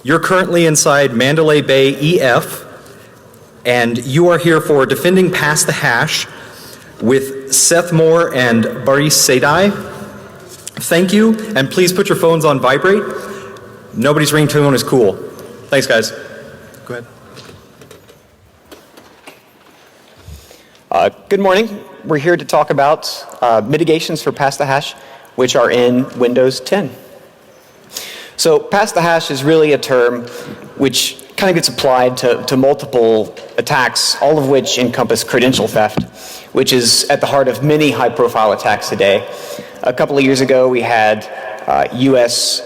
You're currently inside Mandalay Bay EF, and you are here for Defending Past the Hash with Seth Moore and Baris Sedai. Thank you, and please put your phones on vibrate. Nobody's ringtone is cool. Thanks, guys. Go ahead. Good morning. We're here to talk about mitigations for Past the Hash, which are in Windows 10. So Past the Hash is really a term which kind of gets applied to multiple attacks, all of which encompass credential theft, which is at the heart of many high-profile attacks today. A couple of years ago, we had US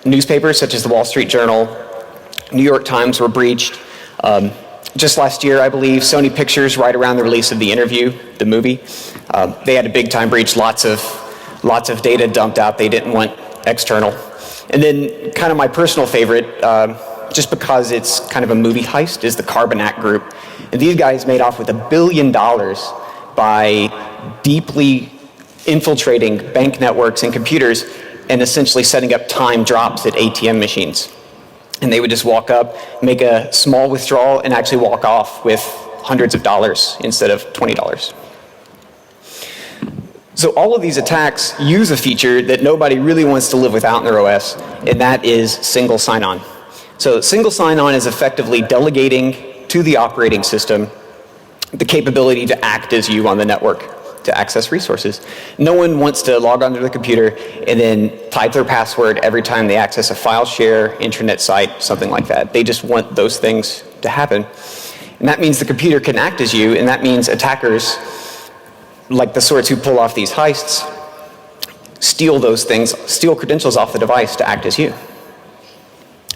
newspapers such as the Wall Street Journal, New York Times were breached. Just last year, I believe, Sony Pictures, right around the release of The Interview, the movie, they had a big-time breach, lots of data dumped out they didn't want external. And then kind of my personal favorite, just because it's kind of a movie heist, is the Carbonac Group. And these guys made off with $1 billion by deeply infiltrating bank networks and computers and essentially setting up time drops at ATM machines. And they would just walk up, make a small withdrawal, and actually walk off with hundreds of dollars instead of $20. So all of these attacks use a feature that nobody really wants to live without in their OS, and that is single sign-on. So single sign-on is effectively delegating to the operating system the capability to act as you on the network, to access resources. No one wants to log onto the computer and then type their password every time they access a file share, intranet site, something like that. They just want those things to happen. And that means the computer can act as you, and that means attackers, like the sorts who pull off these heists, steal those things, steal credentials off the device to act as you.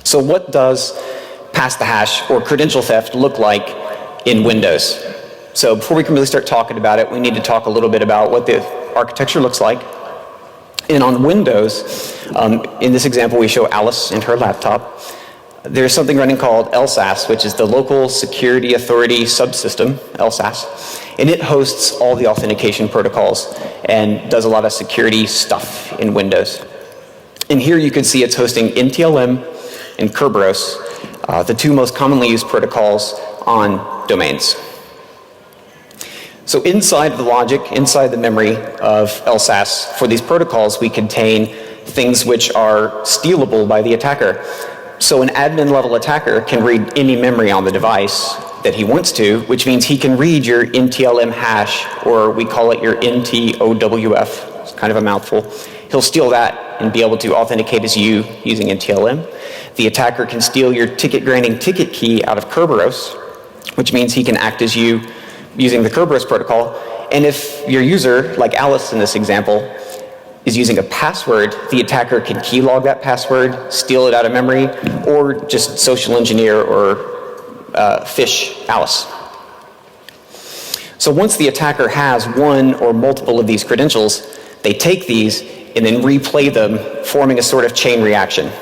So what does Past the Hash or credential theft look like in Windows? So before we can really start talking about it, we need to talk a little bit about what the architecture looks like. And on Windows, in this example we show Alice and her laptop. There's something running called LSAS, which is the Local Security Authority Subsystem, LSAS. And it hosts all the authentication protocols and does a lot of security stuff in Windows. And here you can see it's hosting NTLM and Kerberos, the two most commonly used protocols on domains. So inside the logic, inside the memory of LSAS, for these protocols, we contain things which are stealable by the attacker. So an admin-level attacker can read any memory on the device that he wants to, which means he can read your NTLM hash, or we call it your NTOWF. It's kind of a mouthful. He'll steal that and be able to authenticate as you using NTLM. The attacker can steal your ticket-granting ticket key out of Kerberos, which means he can act as you using the Kerberos protocol. And if your user, like Alice in this example, is using a password, the attacker can keylog that password, steal it out of memory, or just social engineer or phish Alice. So once the attacker has one or multiple of these credentials, they take these and then replay them, forming a sort of chain reaction.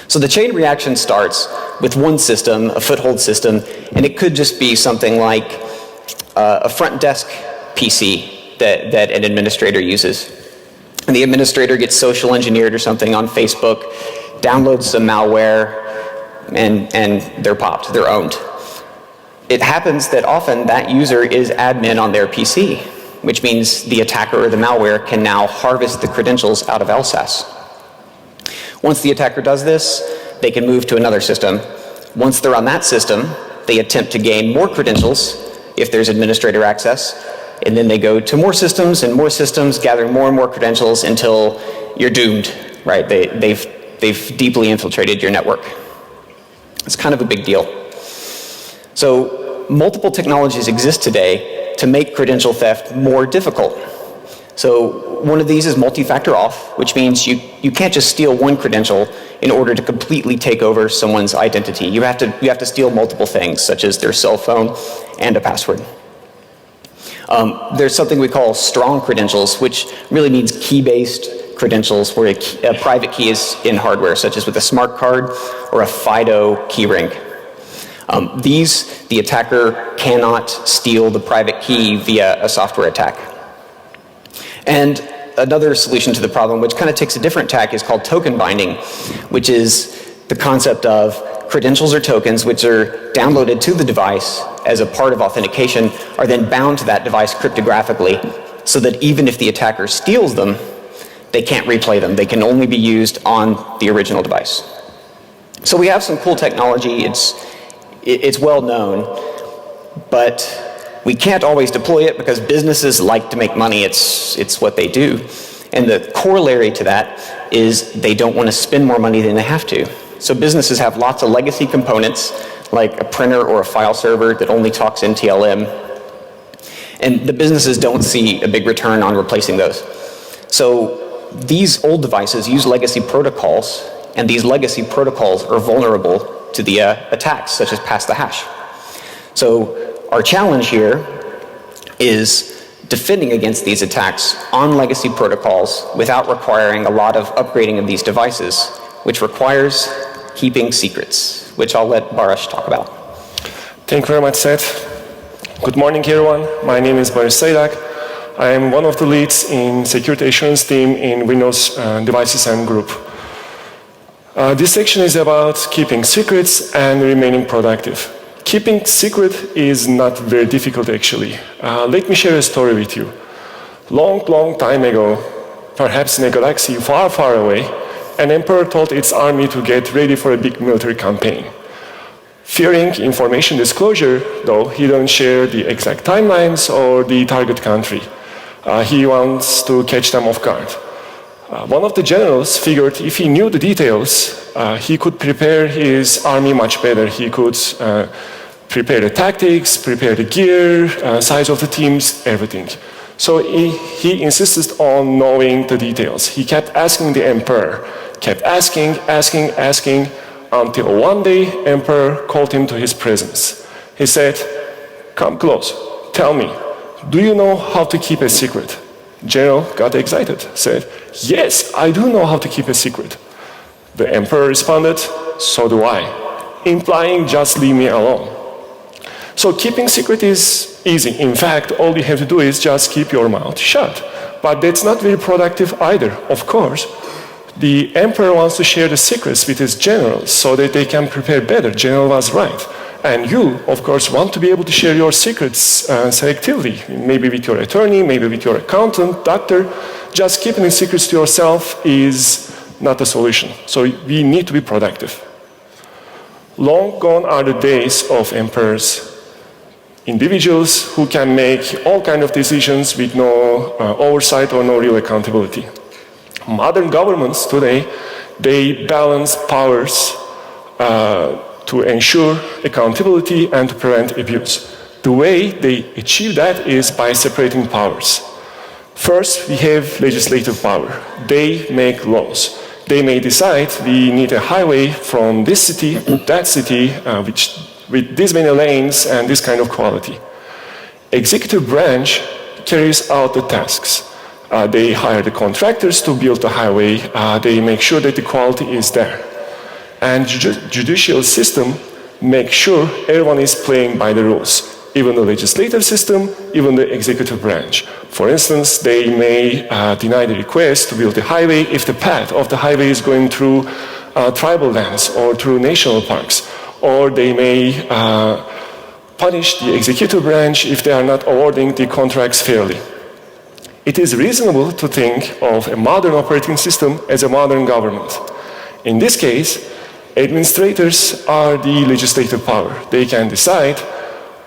So the chain reaction starts with one system, a foothold system, and it could just be something like a front desk PC that an administrator uses. And the administrator gets social engineered or something on Facebook, downloads some malware, and they're popped, they're owned. It happens that often that user is admin on their PC, which means the attacker or the malware can now harvest the credentials out of LSAS. Once the attacker does this, they can move to another system. Once they're on that system, they attempt to gain more credentials if there's administrator access, and then they go to more systems and more systems, gather more and more credentials until you're doomed, right? They've deeply infiltrated your network. It's kind of a big deal. So multiple technologies exist today to make credential theft more difficult. So one of these is multi-factor auth, which means you can't just steal one credential in order to completely take over someone's identity. You have to steal multiple things, such as their cell phone and a password. There's something we call strong credentials, which really means key-based credentials where a private key is in hardware, such as with a smart card or a FIDO keyring. The attacker cannot steal the private key via a software attack. And another solution to the problem, which kind of takes a different tack, is called token binding, which is the concept of credentials or tokens which are downloaded to the device as a part of authentication are then bound to that device cryptographically so that even if the attacker steals them, they can't replay them. They can only be used on the original device. So we have some cool technology. It's well known, but we can't always deploy it because businesses like to make money. It's what they do. And the corollary to that is they don't want to spend more money than they have to. So businesses have lots of legacy components like a printer or a file server that only talks in TLM. And the businesses don't see a big return on replacing those. So these old devices use legacy protocols, and these legacy protocols are vulnerable to the attacks, such as pass the hash. So our challenge here is defending against these attacks on legacy protocols without requiring a lot of upgrading of these devices, which requires keeping secrets, which I'll let Baruch talk about. Thank you very much, Seth. Good morning, everyone. My name is Baruch Seydak. I am one of the leads in security assurance team in Windows Devices and Group. This section is about keeping secrets and remaining productive. Keeping secret is not very difficult, actually. Let me share a story with you. Long time ago, perhaps in a galaxy far, far away, an emperor told its army to get ready for a big military campaign. Fearing information disclosure, though, he didn't share the exact timelines or the target country. He wants to catch them off guard. One of the generals figured if he knew the details, he could prepare his army much better. He could prepare the tactics, prepare the gear, size of the teams, everything. So he insisted on knowing the details. He kept asking the emperor, kept asking, until one day emperor called him to his presence. He said, "Come close, tell me, do you know how to keep a secret?" General got excited, said, "Yes, I do know how to keep a secret." The emperor responded, "So do I," implying just leave me alone. So keeping secret is easy. In fact, all you have to do is just keep your mouth shut. But that's not very productive either, of course. The emperor wants to share the secrets with his generals so that they can prepare better. General was right. And you, of course, want to be able to share your secrets selectively, maybe with your attorney, maybe with your accountant, doctor. Just keeping the secrets to yourself is not a solution. So we need to be productive. Long gone are the days of emperors. Individuals who can make all kinds of decisions with no oversight or no real accountability. Modern governments today, they balance powers to ensure accountability and to prevent abuse. The way they achieve that is by separating powers. First, we have legislative power. They make laws. They may decide we need a highway from this city to that city, with this many lanes and this kind of quality. Executive branch carries out the tasks. They hire the contractors to build the highway. They make sure that the quality is there. And judicial system makes sure everyone is playing by the rules. Even the legislative system, even the executive branch. For instance, they may deny the request to build the highway if the path of the highway is going through tribal lands or through national parks. Or they may punish the executive branch if they are not awarding the contracts fairly. It is reasonable to think of a modern operating system as a modern government. In this case, administrators are the legislative power. They can decide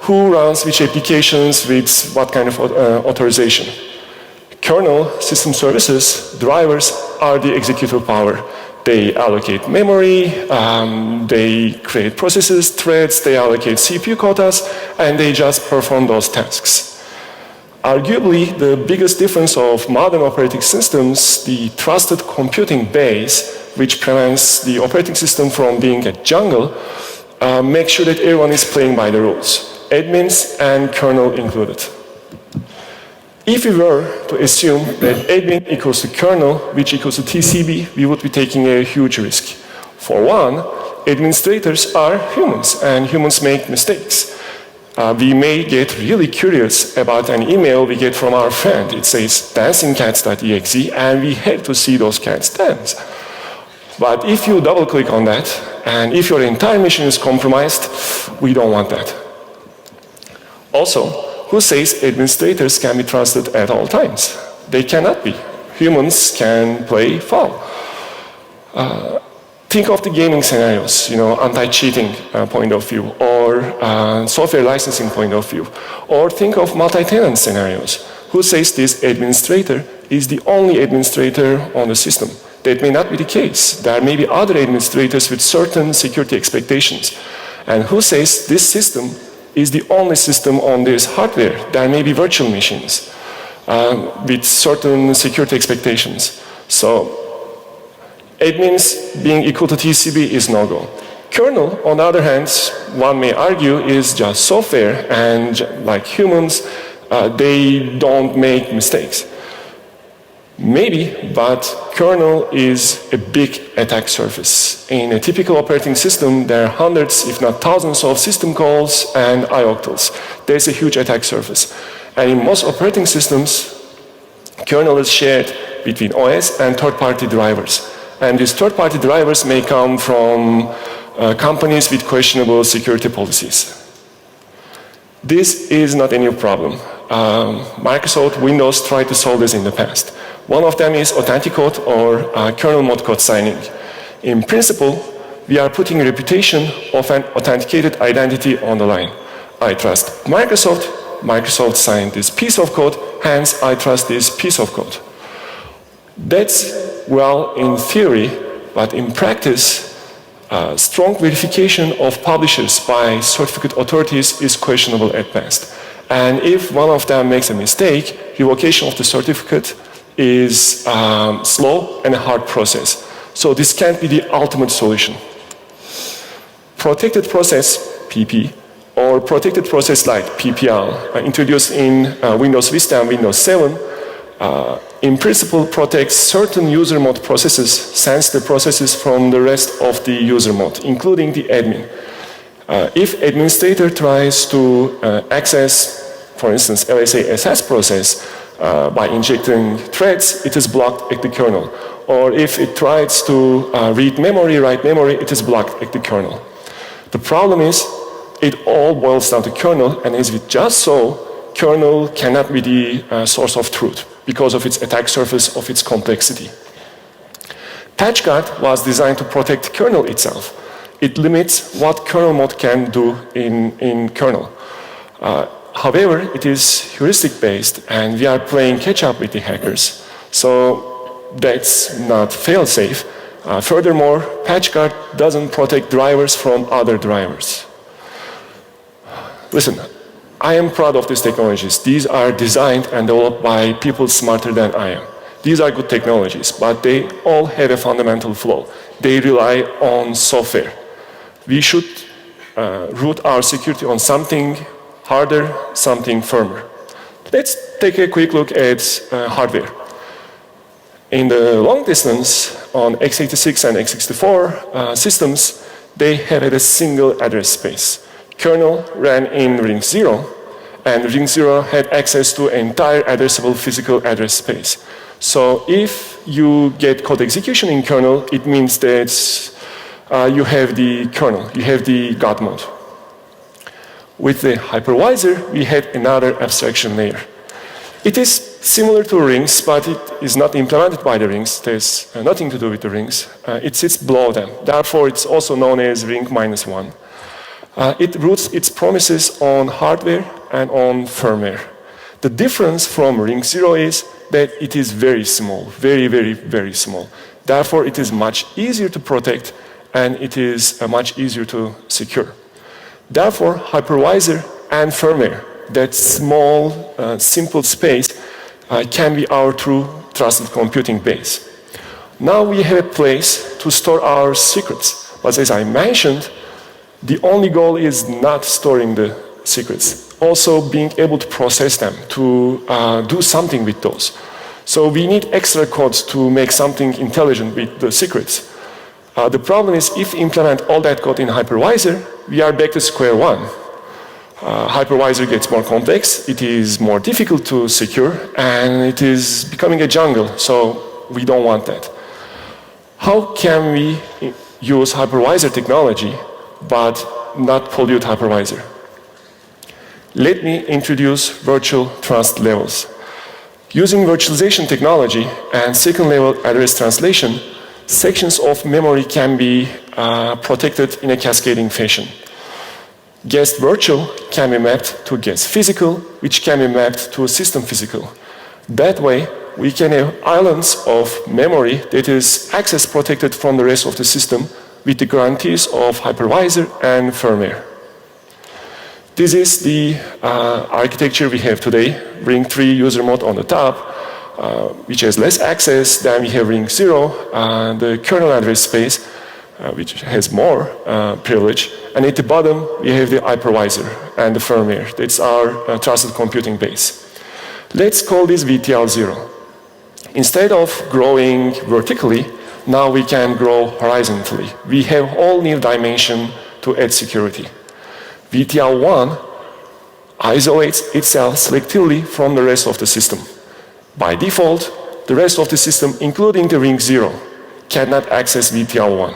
who runs which applications with what kind of authorization. Kernel, system services, drivers are the executive power. They allocate memory, they create processes, threads, they allocate CPU quotas, and they just perform those tasks. Arguably, the biggest difference of modern operating systems, the trusted computing base, which prevents the operating system from being a jungle, makes sure that everyone is playing by the rules, admins and kernel included. If we were to assume that admin equals to kernel, which equals to TCB, we would be taking a huge risk. For one, administrators are humans, and humans make mistakes. We may get really curious about an email we get from our friend. It says dancingcats.exe, and we have to see those cats dance. But if you double-click on that, and if your entire machine is compromised, we don't want that. Also, who says administrators can be trusted at all times? They cannot be. Humans can play foul. Think of the gaming scenarios, anti-cheating point of view, or software licensing point of view. Or think of multi-tenant scenarios. Who says this administrator is the only administrator on the system? That may not be the case. There may be other administrators with certain security expectations. And who says this system is the only system on this hardware? There may be virtual machines with certain security expectations. So admins being equal to TCP is no-go. Kernel, on the other hand, one may argue, is just software, and like humans, they don't make mistakes. Maybe, but kernel is a big attack surface. In a typical operating system, there are hundreds, if not thousands, of system calls and ioctls. There's a huge attack surface. And in most operating systems, kernel is shared between OS and third-party drivers. And these third-party drivers may come from companies with questionable security policies. This is not a new problem. Microsoft Windows tried to solve this in the past. One of them is authenticate or kernel mode code signing. In principle, we are putting a reputation of an authenticated identity on the line. I trust Microsoft, Microsoft signed this piece of code, hence I trust this piece of code. That's well in theory, but in practice, strong verification of publishers by certificate authorities is questionable at best. And if one of them makes a mistake, revocation of the certificate is slow and a hard process. So this can't be the ultimate solution. Protected process, PP, or protected process like PPL, introduced in Windows Vista and Windows 7, in principle protects certain user mode processes, sensitive processes from the rest of the user mode, including the admin. If administrator tries to access, for instance, LSA-SS process by injecting threads, it is blocked at the kernel. Or if it tries to read memory, write memory, it is blocked at the kernel. The problem is, it all boils down to kernel, and as we just saw, kernel cannot be the source of truth because of its attack surface, of its complexity. PatchGuard was designed to protect kernel itself. It limits what kernel mode can do in kernel. However, it is heuristic-based, and we are playing catch-up with the hackers. So that's not fail-safe. Furthermore, PatchGuard doesn't protect drivers from other drivers. Listen, I am proud of these technologies. These are designed and developed by people smarter than I am. These are good technologies, but they all have a fundamental flaw. They rely on software. We should root our security on something harder, something firmer. Let's take a quick look at hardware. In the long distance, on x86 and x64 systems, they had a single address space. Kernel ran in ring 0, and ring 0 had access to entire addressable physical address space. So if you get code execution in kernel, it means that you have the kernel, you have the God mode. With the hypervisor, we had another abstraction layer. It is similar to rings, but it is not implemented by the rings. There's nothing to do with the rings. It sits below them. Therefore, it's also known as ring -1. It roots its promises on hardware and on firmware. The difference from ring 0 is that it is very small, very, very, very small. Therefore, it is much easier to protect, and it is much easier to secure. Therefore, hypervisor and firmware, that small, simple space, can be our true trusted computing base. Now we have a place to store our secrets. But as I mentioned, the only goal is not storing the secrets, also being able to process them, to do something with those. So we need extra codes to make something intelligent with the secrets. The problem is if we implement all that code in hypervisor, we are back to square one. Hypervisor gets more complex, it is more difficult to secure, and it is becoming a jungle, so we don't want that. How can we use hypervisor technology but not pollute hypervisor? Let me introduce virtual trust levels. Using virtualization technology and second-level address translation, sections of memory can be protected in a cascading fashion. Guest virtual can be mapped to guest physical, which can be mapped to system physical. That way, we can have islands of memory that is access protected from the rest of the system with the guarantees of hypervisor and firmware. This is the architecture we have today. Ring 3 user mode on the top, which has less access than we have ring 0, the kernel address space, which has more privilege. And at the bottom, we have the hypervisor and the firmware. That's our trusted computing base. Let's call this VTL0. Instead of growing vertically, now we can grow horizontally. We have whole new dimension to add security. VTL1 isolates itself selectively from the rest of the system. By default, the rest of the system, including the ring 0, cannot access VTL1.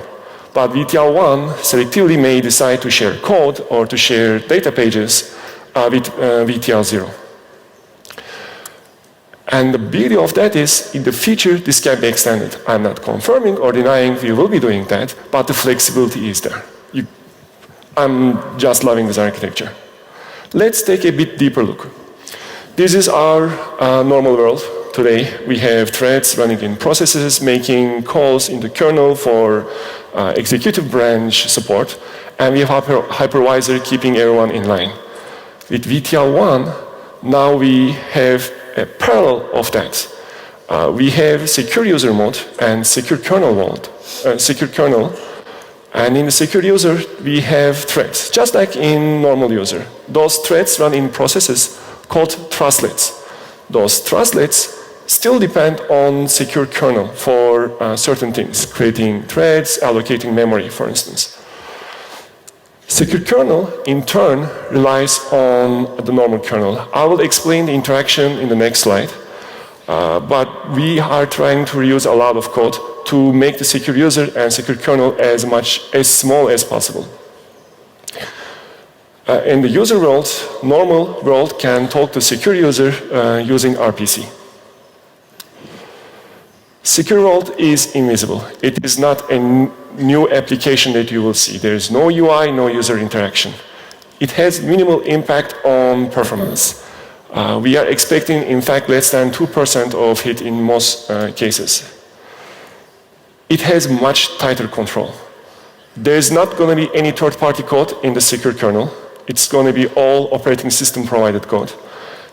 But VTL1 selectively may decide to share code or to share data pages with VTL0. And the beauty of that is, in the future, this can be extended. I'm not confirming or denying we will be doing that, but the flexibility is there. I'm just loving this architecture. Let's take a bit deeper look. This is our normal world today. We have threads running in processes, making calls in the kernel for executive branch support, and we have hypervisor keeping everyone in line. With VTL1, now we have a parallel of that. We have secure user mode and secure kernel mode, and in the secure user, we have threads, just like in normal user. Those threads run in processes called trustlets. Those trustlets still depend on secure kernel for certain things, creating threads, allocating memory, for instance. Secure kernel, in turn, relies on the normal kernel. I will explain the interaction in the next slide, but we are trying to reuse a lot of code to make the secure user and secure kernel as small as possible. In the user world, normal world can talk to secure user using RPC. Secure world is invisible. It is not a new application that you will see. There is no UI, no user interaction. It has minimal impact on performance. We are expecting, in fact, less than 2% of hit in most cases. It has much tighter control. There is not going to be any third-party code in the secure kernel. It's going to be all operating system provided code.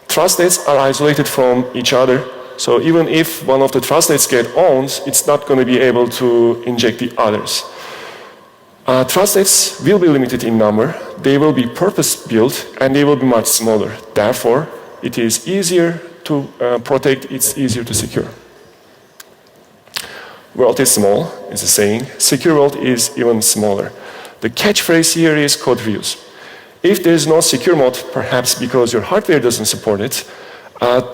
Trustlets are isolated from each other, so even if one of the trustlets get owned, it's not going to be able to inject the others. Trustlets will be limited in number, they will be purpose-built, and they will be much smaller. Therefore, it is easier to protect, it's easier to secure. World is small, is the saying. Secure world is even smaller. The catchphrase here is code reuse. If there is no secure mode, perhaps because your hardware doesn't support it,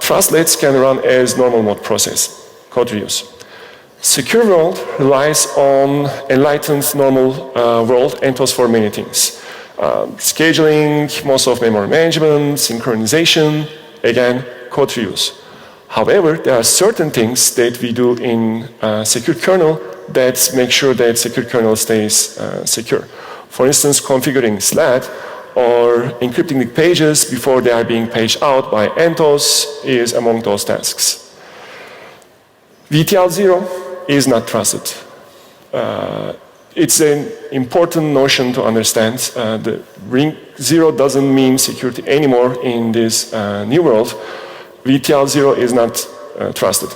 trustlets can run as normal mode process, code reuse. Secure world relies on enlightened normal world ethos for many things. Scheduling, most of memory management, synchronization, again, code reuse. However, there are certain things that we do in secure kernel that make sure that secure kernel stays secure. For instance, configuring SLAD or encrypting the pages before they are being paged out by Entos is among those tasks. VTL0 is not trusted. It's an important notion to understand. The ring 0 doesn't mean security anymore in this new world. VTL0 is not trusted.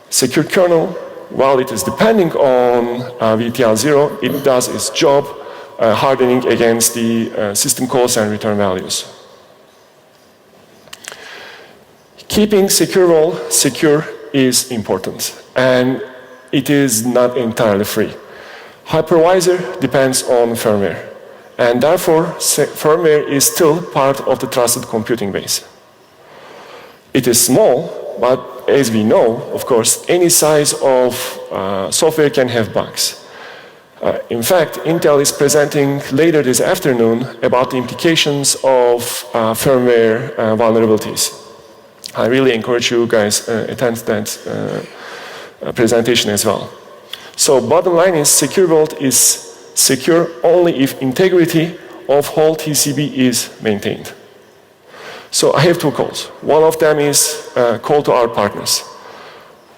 Secure kernel, while it is depending on VTL0, it does its job hardening against the system calls and return values. Keeping secure role secure is important, and it is not entirely free. Hypervisor depends on firmware, and therefore firmware is still part of the trusted computing base. It is small, but as we know, of course, any size of software can have bugs. In fact, Intel is presenting later this afternoon about the implications of firmware vulnerabilities. I really encourage you guys attend that presentation as well. So bottom line is Secure Vault is secure only if integrity of whole TCP is maintained. So I have two calls. One of them is a call to our partners.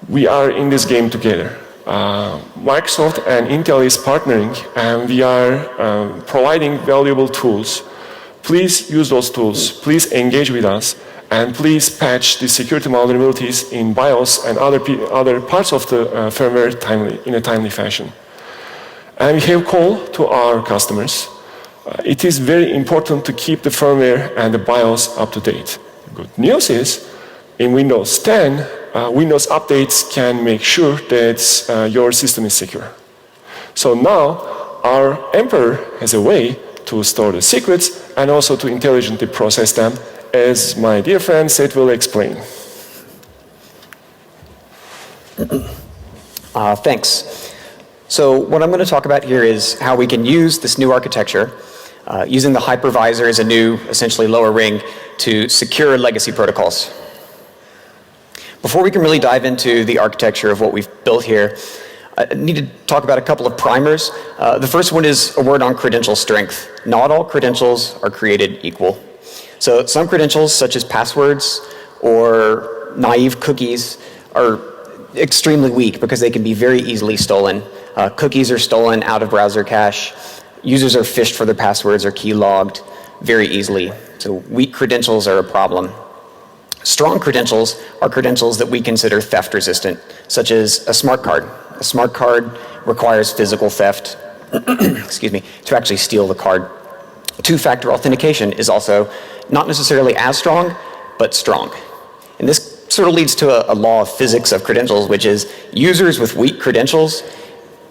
We are in this game together. Microsoft and Intel is partnering, and we are providing valuable tools. Please use those tools. Please engage with us, and please patch the security vulnerabilities in BIOS and other parts of the firmware in a timely fashion. And we have call to our customers. It is very important to keep the firmware and the BIOS up to date. Good news is, in Windows 10, Windows updates can make sure that your system is secure. So now, our Emperor has a way to store the secrets and also to intelligently process them, as my dear friend Seth will explain. Thanks. So what I'm going to talk about here is how we can use this new architecture, using the hypervisor as a new, essentially lower ring, to secure legacy protocols. Before we can really dive into the architecture of what we've built here, I need to talk about a couple of primers. The first one is a word on credential strength. Not all credentials are created equal. So some credentials, such as passwords or naive cookies, are extremely weak because they can be very easily stolen. Cookies are stolen out of browser cache. Users are phished for their passwords or key logged very easily. So weak credentials are a problem. Strong credentials are credentials that we consider theft resistant, such as a smart card. A smart card requires physical theft, excuse me, to actually steal the card. Two-factor authentication is also not necessarily as strong, but strong. And this sort of leads to a law of physics of credentials, which is users with weak credentials,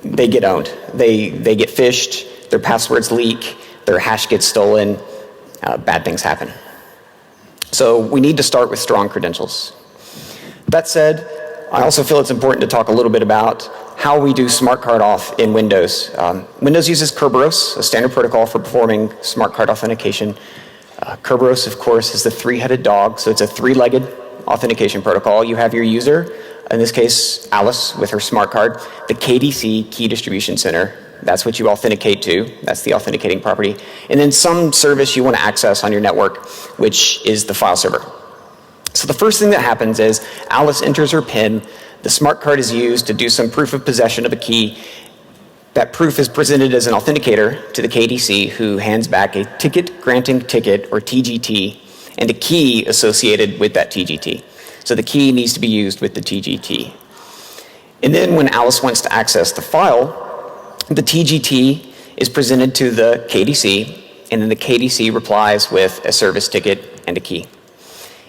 they get owned. They get phished, their passwords leak, their hash gets stolen, bad things happen. So we need to start with strong credentials. That said, I also feel it's important to talk a little bit about how we do smart card auth in Windows. Windows uses Kerberos, a standard protocol for performing smart card authentication. Kerberos, of course, is the three-headed dog, so it's a three-legged authentication protocol. You have your user, in this case, Alice, with her smart card, the KDC, Key Distribution Center. That's what you authenticate to. That's the authenticating property. And then some service you want to access on your network, which is the file server. So the first thing that happens is Alice enters her PIN. The smart card is used to do some proof of possession of a key. That proof is presented as an authenticator to the KDC, who hands back a ticket granting ticket, or TGT, and a key associated with that TGT. So the key needs to be used with the TGT. And then when Alice wants to access the file, the TGT is presented to the KDC, and then the KDC replies with a service ticket and a key.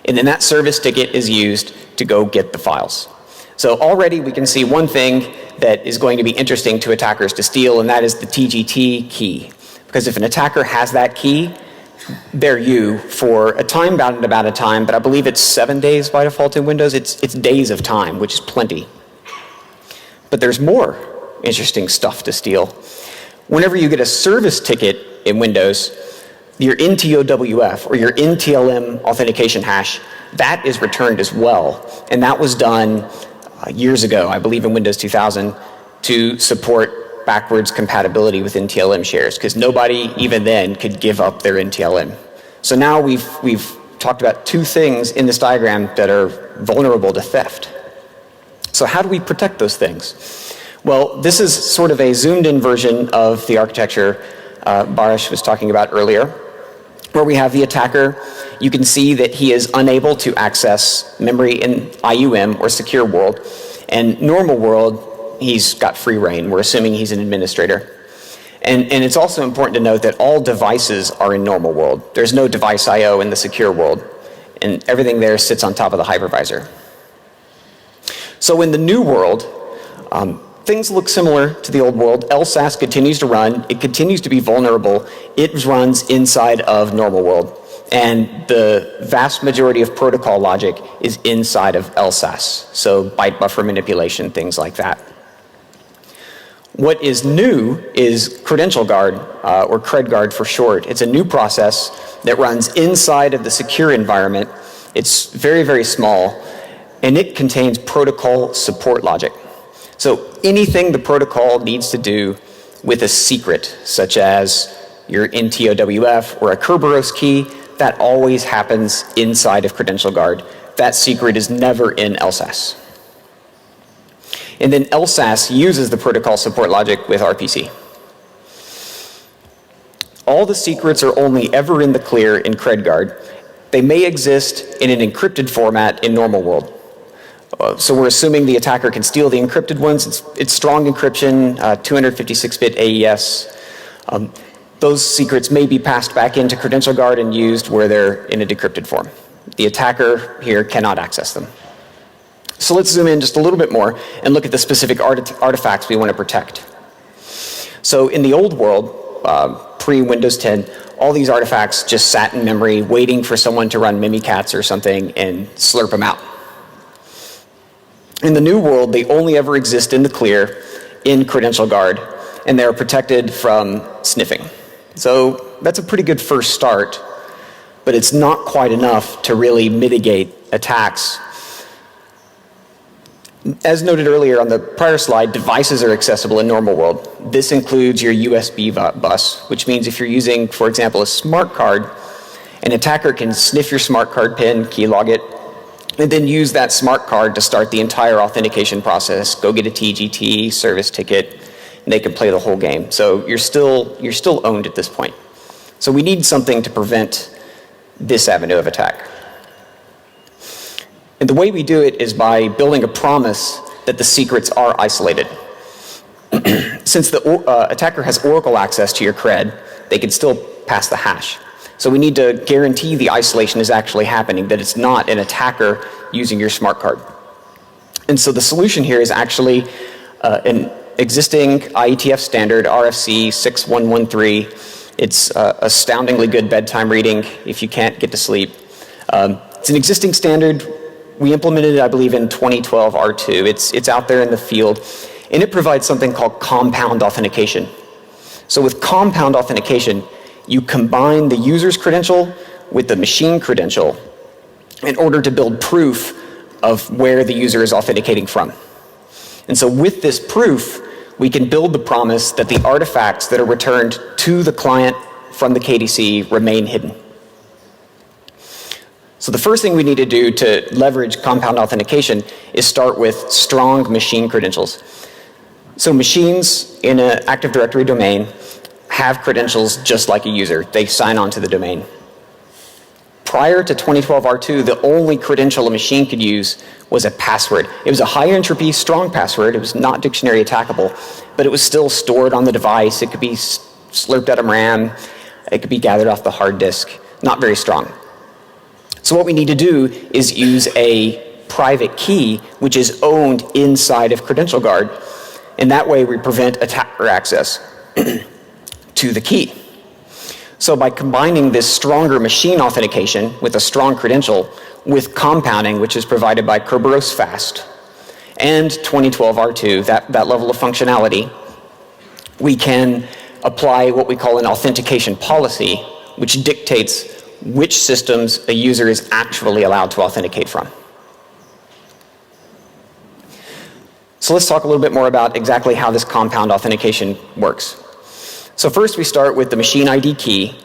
And then that service ticket is used to go get the files. So already we can see one thing that is going to be interesting to attackers to steal, and that is the TGT key. Because if an attacker has that key, they're you for a time-bound amount of time, but I believe it's 7 days by default in Windows. It's days of time, which is plenty. But there's more interesting stuff to steal. Whenever you get a service ticket in Windows, your NTOWF, or your NTLM authentication hash, that is returned as well. And that was done years ago, I believe in Windows 2000, to support backwards compatibility with NTLM shares, because nobody even then could give up their NTLM. So now we've talked about two things in this diagram that are vulnerable to theft. So how do we protect those things? Well, this is sort of a zoomed-in version of the architecture Baruch was talking about earlier, where we have the attacker. You can see that he is unable to access memory in IUM, or secure world, and normal world, he's got free reign. We're assuming he's an administrator. And it's also important to note that all devices are in normal world. There's no device I/O in the secure world, and everything there sits on top of the hypervisor. So in the new world, things look similar to the old world. LSASS continues to run. It continues to be vulnerable. It runs inside of normal world. And the vast majority of protocol logic is inside of LSASS. So byte buffer manipulation, things like that. What is new is Credential Guard, or Cred Guard for short. It's a new process that runs inside of the secure environment. It's very, very small, and it contains protocol support logic. So anything the protocol needs to do with a secret, such as your NTOWF or a Kerberos key, that always happens inside of Credential Guard. That secret is never in LSASS. And then LSASS uses the protocol support logic with RPC. All the secrets are only ever in the clear in CredGuard. They may exist in an encrypted format in normal world. So we're assuming the attacker can steal the encrypted ones. It's strong encryption, 256-bit AES. Those secrets may be passed back into Credential Guard and used where they're in a decrypted form. The attacker here cannot access them. So let's zoom in just a little bit more and look at the specific artifacts we want to protect. So in the old world, pre-Windows 10, all these artifacts just sat in memory waiting for someone to run Mimikatz or something and slurp them out. In the new world, they only ever exist in the clear in Credential Guard, and they're protected from sniffing. So that's a pretty good first start, but it's not quite enough to really mitigate attacks. As noted earlier on the prior slide, devices are accessible in normal world. This includes your USB bus, which means if you're using, for example, a smart card, an attacker can sniff your smart card pin, keylog it, and then use that smart card to start the entire authentication process, go get a TGT, service ticket, and they can play the whole game. So you're still owned at this point. So we need something to prevent this avenue of attack. And the way we do it is by building a promise that the secrets are isolated. Since the attacker has Oracle access to your cred, they can still pass the hash. So we need to guarantee the isolation is actually happening, that it's not an attacker using your smart card. And so the solution here is actually an existing IETF standard, RFC 6113. It's astoundingly good bedtime reading if you can't get to sleep. It's an existing standard. We implemented it, I believe, in 2012 R2. It's out there in the field, and it provides something called compound authentication. So with compound authentication, you combine the user's credential with the machine credential in order to build proof of where the user is authenticating from. And so with this proof, we can build the promise that the artifacts that are returned to the client from the KDC remain hidden. So the first thing we need to do to leverage compound authentication is start with strong machine credentials. So machines in an Active Directory domain have credentials just like a user. They sign on to the domain. Prior to 2012 R2, the only credential a machine could use was a password. It was a high entropy, strong password. It was not dictionary attackable, but it was still stored on the device. It could be slurped out of RAM. It could be gathered off the hard disk. Not very strong. So what we need to do is use a private key which is owned inside of Credential Guard, and that way we prevent attacker access to the key. So by combining this stronger machine authentication with a strong credential with compounding, which is provided by Kerberos Fast, and 2012 R2, that level of functionality, we can apply what we call an authentication policy, which dictates which systems a user is actually allowed to authenticate from. So let's talk a little bit more about exactly how this compound authentication works. So first we start with the machine ID key.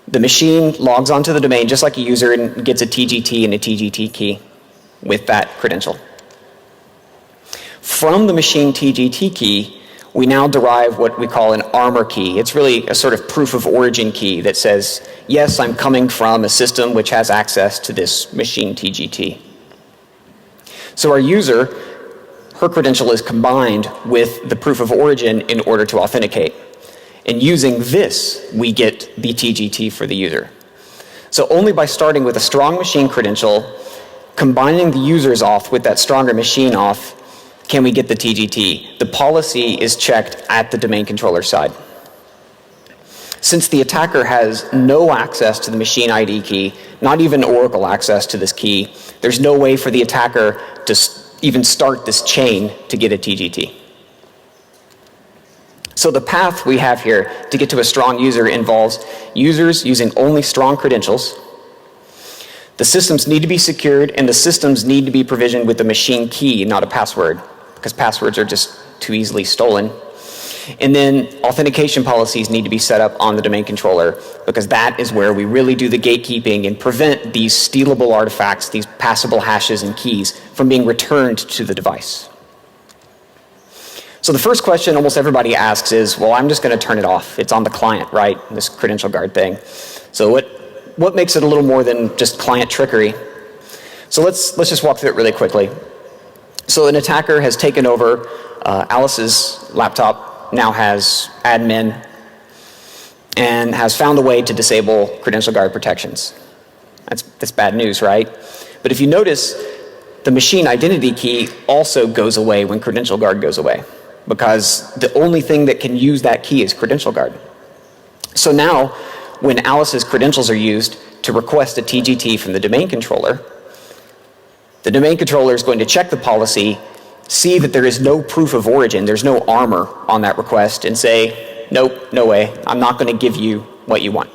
The machine logs onto the domain just like a user and gets a TGT and a TGT key with that credential. From the machine TGT key, we now derive what we call an armor key. It's really a sort of proof of origin key that says, yes, I'm coming from a system which has access to this machine TGT. So our user, her credential is combined with the proof of origin in order to authenticate. And using this, we get the TGT for the user. So only by starting with a strong machine credential, combining the user's auth with that stronger machine auth, can we get the TGT. The policy is checked at the domain controller side. Since the attacker has no access to the machine ID key, not even Oracle access to this key, there's no way for the attacker to even start this chain to get a TGT. So the path we have here to get to a strong user involves users using only strong credentials. The systems need to be secured, and the systems need to be provisioned with a machine key, not a password, because passwords are just too easily stolen. And then authentication policies need to be set up on the domain controller, because that is where we really do the gatekeeping and prevent these stealable artifacts, these passable hashes and keys, from being returned to the device. So the first question almost everybody asks is, well, I'm just going to turn it off. It's on the client, right? This credential guard thing. So what makes it a little more than just client trickery? So let's just walk through it really quickly. So an attacker has taken over Alice's laptop, now has admin, and has found a way to disable credential guard protections. That's bad news, right? But if you notice, the machine identity key also goes away when credential guard goes away, because the only thing that can use that key is credential guard. So now, when Alice's credentials are used to request a TGT from the domain controller is going to check the policy, see that there is no proof of origin, there's no armor on that request, and say, nope, no way, I'm not going to give you what you want.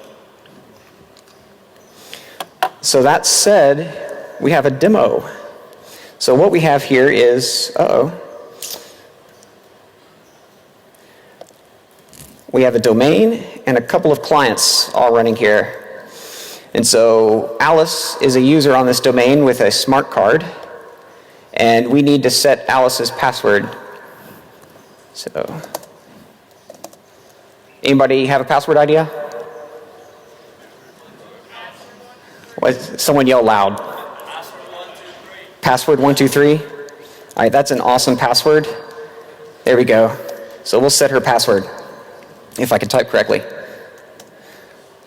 So that said, we have a demo. So what we have here is, we have a domain and a couple of clients all running here. And so Alice is a user on this domain with a smart card, and we need to set Alice's password. So, anybody have a password idea? Someone yell loud. Password 123. All right, that's an awesome password. There we go. So we'll set her password, if I can type correctly.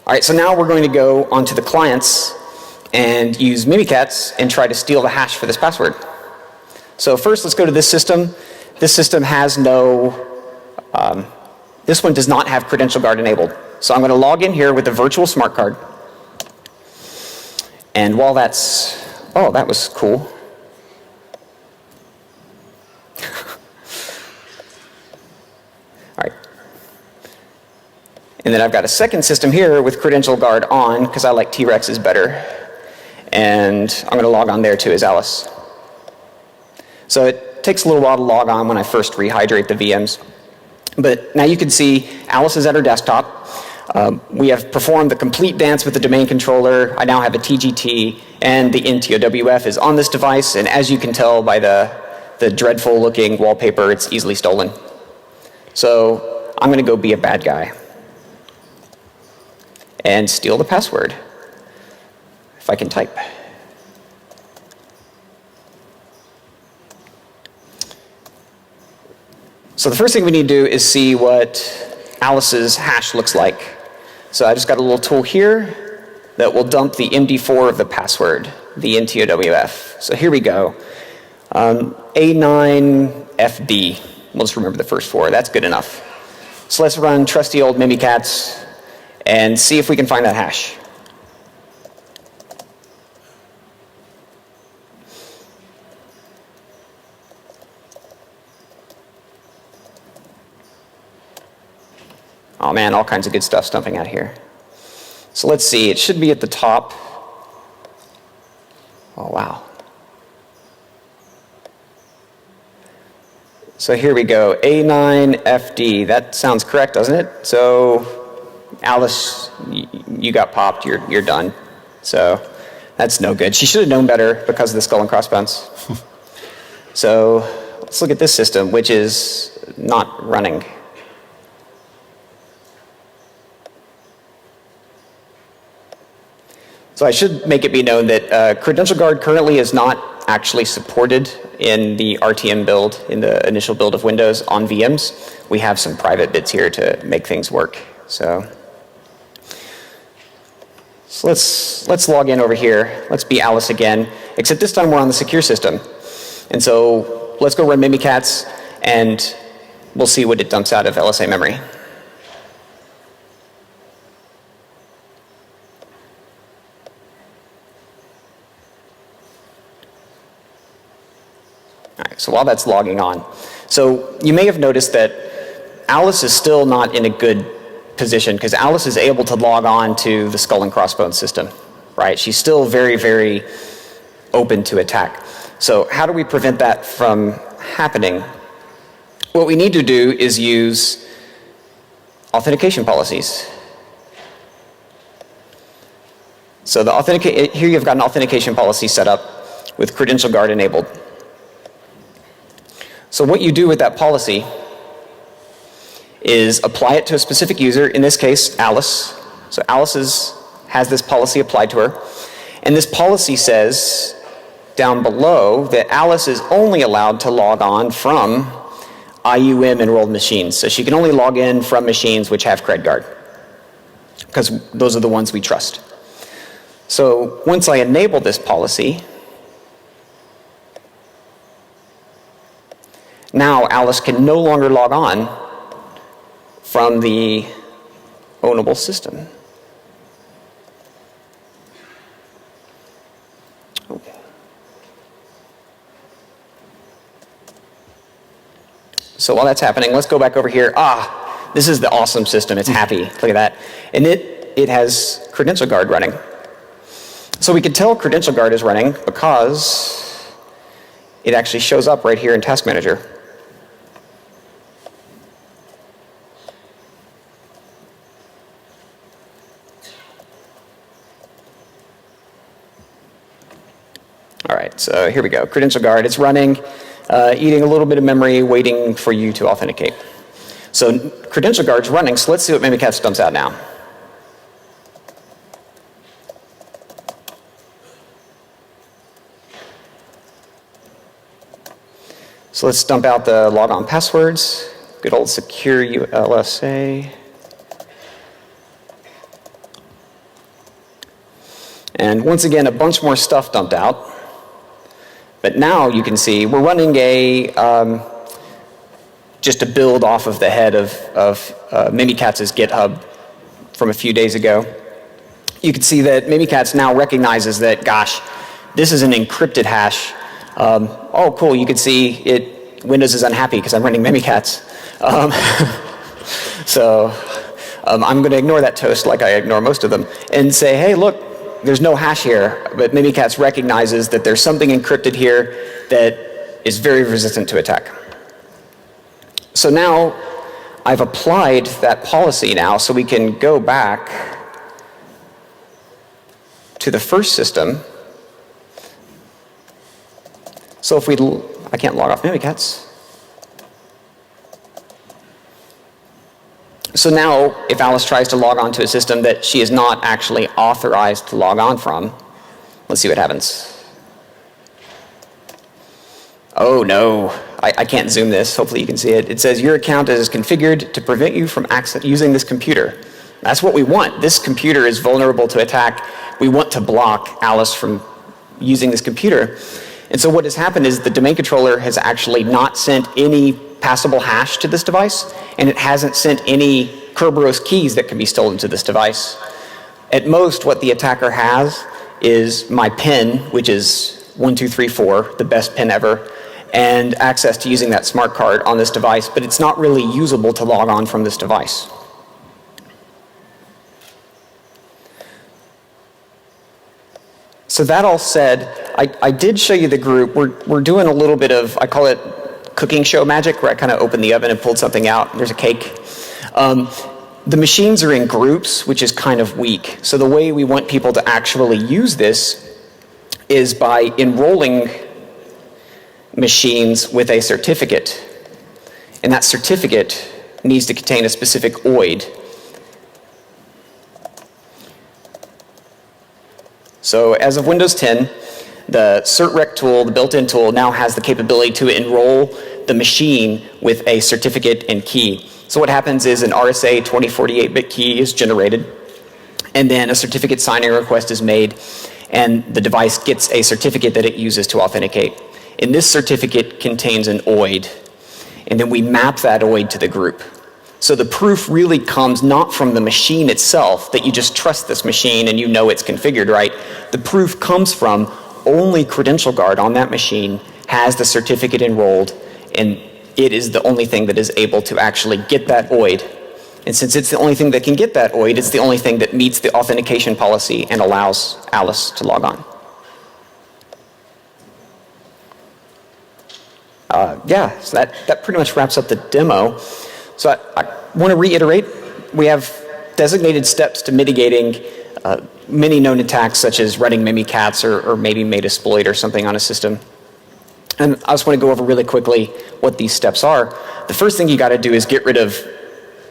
All right, so now we're going to go onto the clients and use Mimikatz and try to steal the hash for this password. So first, let's go to this system. This system has no, this one does not have credential guard enabled. So I'm going to log in here with the virtual smart card. And while that's, oh, that was cool. And then I've got a second system here with credential guard on, because I like T-Rexes better. And I'm going to log on there too as Alice. So it takes a little while to log on when I first rehydrate the VMs. But now you can see Alice is at her desktop. We have performed the complete dance with the domain controller. I now have a TGT, and the NTOWF is on this device. And as you can tell by the dreadful looking wallpaper, it's easily stolen. So I'm going to go be a bad guy and steal the password, if I can type. So the first thing we need to do is see what Alice's hash looks like. So I just got a little tool here that will dump the MD4 of the password, the NTOWF. So here we go. A9FD. We'll just remember the first four. That's good enough. So let's run trusty old Mimikatz and see if we can find that hash. Oh man, all kinds of good stuff dumping out here. So let's see, it should be at the top. Oh wow. So here we go, A9FD. That sounds correct, doesn't it? So Alice, you got popped, you're done. So that's no good. She should have known better because of the skull and crossbones. So let's look at this system, which is not running. So I should make it be known that Credential Guard currently is not actually supported in the RTM build, in the initial build of Windows on VMs. We have some private bits here to make things work. So let's log in over here. Let's be Alice again, except this time we're on the secure system. And so let's go run Mimikatz, and we'll see what it dumps out of LSA memory. All right, so while that's logging on, so you may have noticed that Alice is still not in a good position because Alice is able to log on to the skull and crossbones system, right? She's still very, very open to attack. So how do we prevent that from happening? What we need to do is use authentication policies. So here you've got an authentication policy set up with Credential Guard enabled. So what you do with that policy is apply it to a specific user, in this case, Alice. So Alice has this policy applied to her. And this policy says down below that Alice is only allowed to log on from IUM enrolled machines. So she can only log in from machines which have CredGuard, because those are the ones we trust. So once I enable this policy, now Alice can no longer log on from the ownable system. So while that's happening, let's go back over here. This is the awesome system. It's happy. Look at that. And it has Credential Guard running. So we can tell Credential Guard is running because it actually shows up right here in Task Manager. All right, so here we go. Credential Guard, it's running, eating a little bit of memory, waiting for you to authenticate. So Credential Guard's running, so let's see what Mimikatz dumps out now. So let's dump out the logon passwords. Good old secure ULSA. And once again, a bunch more stuff dumped out. But now you can see we're running just a build off of the head of Mimikatz's GitHub from a few days ago. You can see that Mimikatz now recognizes that, gosh, this is an encrypted hash. Oh, cool, you can see Windows is unhappy because I'm running Mimikatz. I'm going to ignore that toast like I ignore most of them and say, hey, look, there's no hash here, but Mimikatz recognizes that there's something encrypted here that is very resistant to attack. So now I've applied that policy now, so we can go back to the first system. So if I can't log off Mimikatz. So now, if Alice tries to log on to a system that she is not actually authorized to log on from, let's see what happens. Oh no, I can't zoom this. Hopefully you can see it. It says your account is configured to prevent you from using this computer. That's what we want. This computer is vulnerable to attack. We want to block Alice from using this computer. And so what has happened is the domain controller has actually not sent any passable hash to this device, and it hasn't sent any Kerberos keys that can be stolen to this device. At most, what the attacker has is my PIN, which is 1234, the best PIN ever, and access to using that smart card on this device, but it's not really usable to log on from this device. So that all said, I did show you the group. We're doing a little bit of, I call it cooking show magic, where I kind of opened the oven and pulled something out. There's a cake. The machines are in groups, which is kind of weak. So the way we want people to actually use this is by enrolling machines with a certificate. And that certificate needs to contain a specific OID. So as of Windows 10, the CertRec tool, the built-in tool, now has the capability to enroll the machine with a certificate and key. So what happens is an RSA 2048-bit key is generated, and then a certificate signing request is made, and the device gets a certificate that it uses to authenticate. And this certificate contains an OID, and then we map that OID to the group. So the proof really comes not from the machine itself, that you just trust this machine and you know it's configured right. The proof comes from only Credential Guard on that machine has the certificate enrolled, and it is the only thing that is able to actually get that OID. And since it's the only thing that can get that OID, it's the only thing that meets the authentication policy and allows Alice to log on. Yeah, so that pretty much wraps up the demo. So I want to reiterate, we have designated steps to mitigating many known attacks, such as running Mimikatz or maybe Metasploit or something on a system. And I just want to go over really quickly what these steps are. The first thing you got to do is get rid of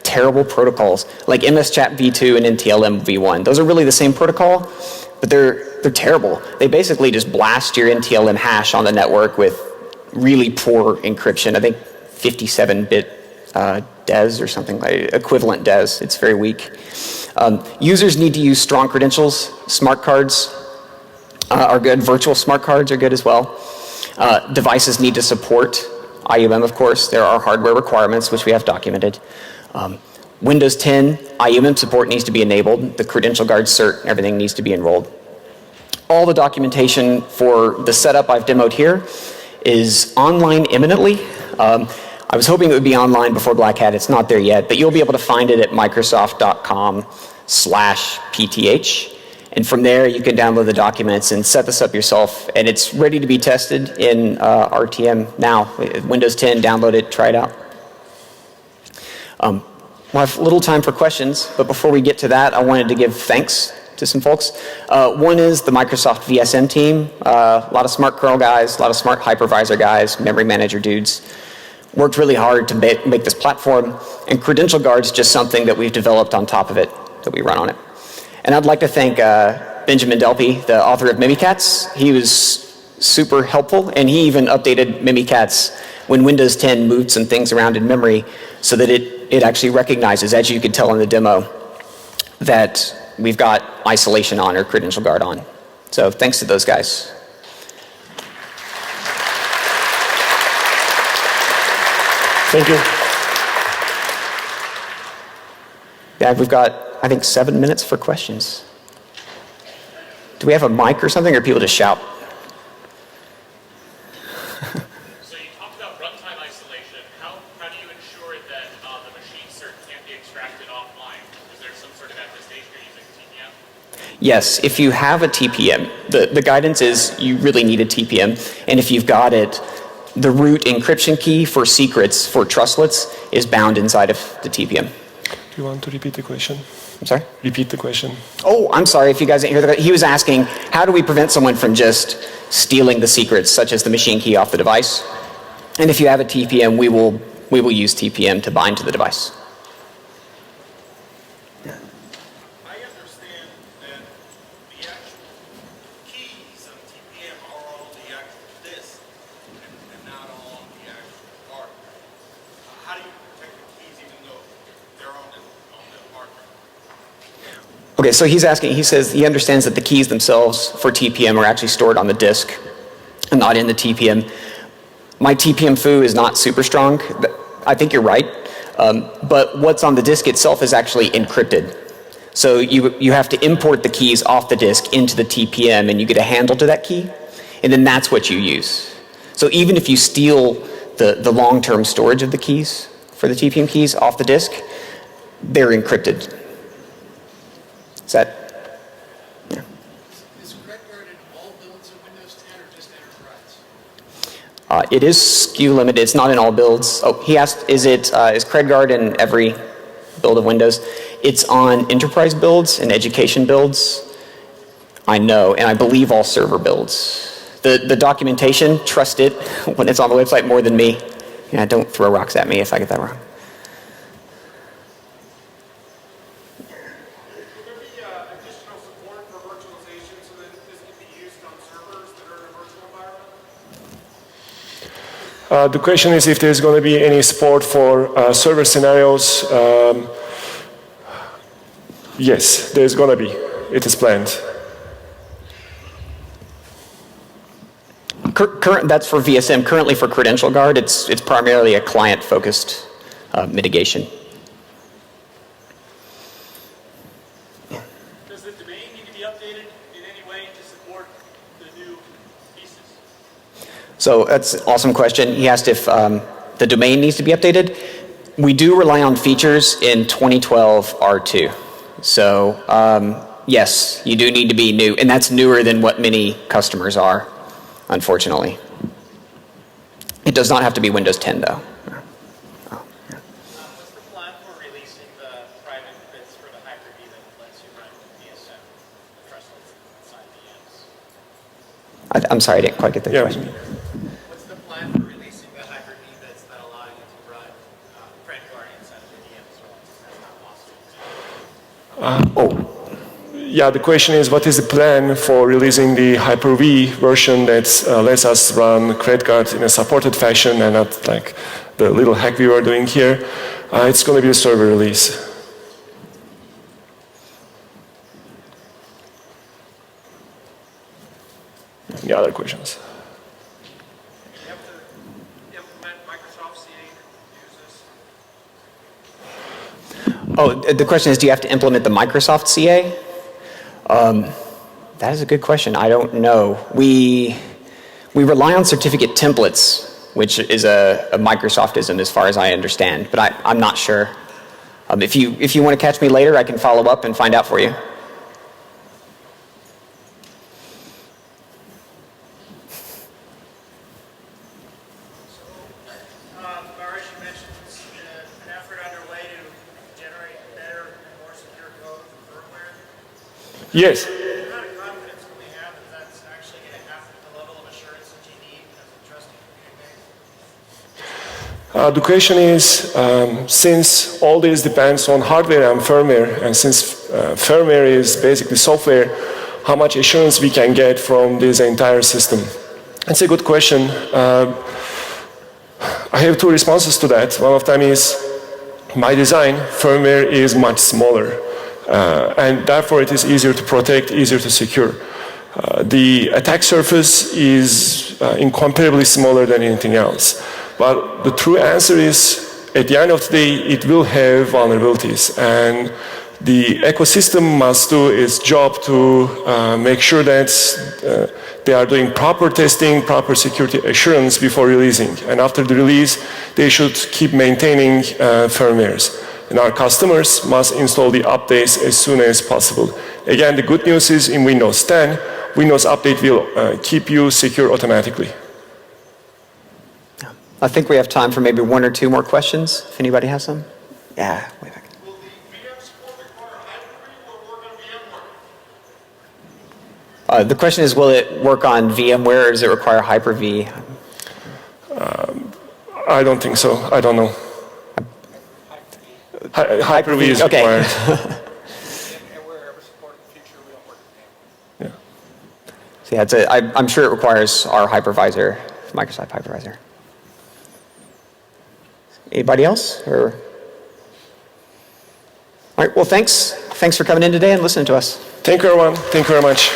terrible protocols like MSChat v2 and NTLM v1. Those are really the same protocol, but they're terrible. They basically just blast your NTLM hash on the network with really poor encryption. I think 57-bit DES or something like equivalent DES. It's very weak. Users need to use strong credentials. Smart cards are good. Virtual smart cards are good as well. Devices need to support IUM, of course. There are hardware requirements, which we have documented. Windows 10 IUM support needs to be enabled. The Credential Guard cert, everything needs to be enrolled. All the documentation for the setup I've demoed here is online imminently. I was hoping it would be online before Black Hat. It's not there yet, but you'll be able to find it at microsoft.com/pth. And from there, you can download the documents and set this up yourself. And it's ready to be tested in RTM now. Windows 10, download it, try it out. We'll have little time for questions, but before we get to that, I wanted to give thanks to some folks. One is the Microsoft VSM team. A lot of smart kernel guys, a lot of smart hypervisor guys, memory manager dudes. Worked really hard to make this platform, and Credential Guard's just something that we've developed on top of it, that we run on it. And I'd like to thank Benjamin Delpy, the author of Mimikatz. He was super helpful, and he even updated Mimikatz when Windows 10 moved some things around in memory so that it actually recognizes, as you could tell in the demo, that we've got isolation on or Credential Guard on. So thanks to those guys. Thank you. Yeah, we've got, I think, 7 minutes for questions. Do we have a mic or something, or people just shout? So you talked about runtime isolation. How do you ensure that the machine cert can't be extracted offline? Is there some sort of attestation you're using TPM? Yes, if you have a TPM, the guidance is you really need a TPM, and if you've got it, the root encryption key for secrets, for trustlets, is bound inside of the TPM. Do you want to repeat the question? I'm sorry? Repeat the question. Oh, I'm sorry if you guys didn't hear that. He was asking, how do we prevent someone from just stealing the secrets, such as the machine key off the device? And if you have a TPM, we will use TPM to bind to the device. I understand that the actual keys on TPM are on the actual disk and not on the actual hardware. How do you protect the keys even though they're on the hardware? Okay, so he's asking, he says he understands that the keys themselves for TPM are actually stored on the disk and not in the TPM. My TPM foo is not super strong. I think you're right. But what's on the disk itself is actually encrypted. So you have to import the keys off the disk into the TPM, and you get a handle to that key, and then that's what you use. So even if you steal the long-term storage of the keys for the TPM keys off the disk, they're encrypted. Is that? Yeah. Is CredGuard in all builds of Windows 10 or just Enterprise? It is SKU limited. It's not in all builds. Oh, he asked, is CredGuard in every build of Windows? It's on enterprise builds and education builds. I know, and I believe all server builds. The documentation, trust it when it's on the website more than me. Yeah, don't throw rocks at me if I get that wrong. Will there be additional support for virtualization so that this can be used on servers that are in a virtual environment? The question is if there's going to be any support for server scenarios. Yes, there's going to be. It is planned. That's for VSM. Currently for Credential Guard, it's primarily a client-focused mitigation. Does the domain need to be updated in any way to support the new pieces? So that's an awesome question. He asked if the domain needs to be updated. We do rely on features in 2012 R2. So yes, you do need to be new, and that's newer than what many customers are, unfortunately. It does not have to be Windows 10 though. What's the plan for releasing the private bits for the Hyper-V that lets you run DSM, trustless inside VMs? I'm sorry, I didn't quite get the question. What's the plan for releasing the Hyper-V bits that allow you to run FredGuard inside of the VM as well? That's not possible. Yeah, the question is, what is the plan for releasing the Hyper-V version that lets us run CredGuard in a supported fashion and not like the little hack we were doing here? It's going to be a server release. Any other questions? You have to implement Microsoft CA to use this? Oh, the question is, do you have to implement the Microsoft CA? That is a good question. I don't know. We rely on certificate templates, which is a Microsoftism as far as I understand, but I'm not sure. If you want to catch me later, I can follow up and find out for you. Barish, you mentioned an effort underway to generate better and more secure code for firmware. Yes. What kind of confidence can we have that that's actually going to happen at the level of assurance that you need as a trusted computer base? The question is, since all this depends on hardware and firmware, and since firmware is basically software, how much assurance we can get from this entire system? That's a good question. I have two responses to that. One of them is, by design, firmware is much smaller, and therefore it is easier to protect, easier to secure. The attack surface is incomparably smaller than anything else. But the true answer is, at the end of the day, it will have vulnerabilities, and the ecosystem must do its job to make sure that they are doing proper testing, proper security assurance before releasing. And after the release, they should keep maintaining firmwares. And our customers must install the updates as soon as possible. Again, the good news is in Windows 10, Windows Update will keep you secure automatically. I think we have time for maybe one or two more questions, if anybody has some. Yeah, way back. Will the VM support require Hyper-V or work on VMware? The question is, will it work on VMware or does it require Hyper-V? I don't think so. I don't know. Hyper-V is required. And wherever support in the future, we don't work with VMware. So yeah, I'm sure it requires our hypervisor, Microsoft hypervisor. Anybody else? Or? All right, well, thanks. Thanks for coming in today and listening to us. Thank you, everyone. Thank you very much.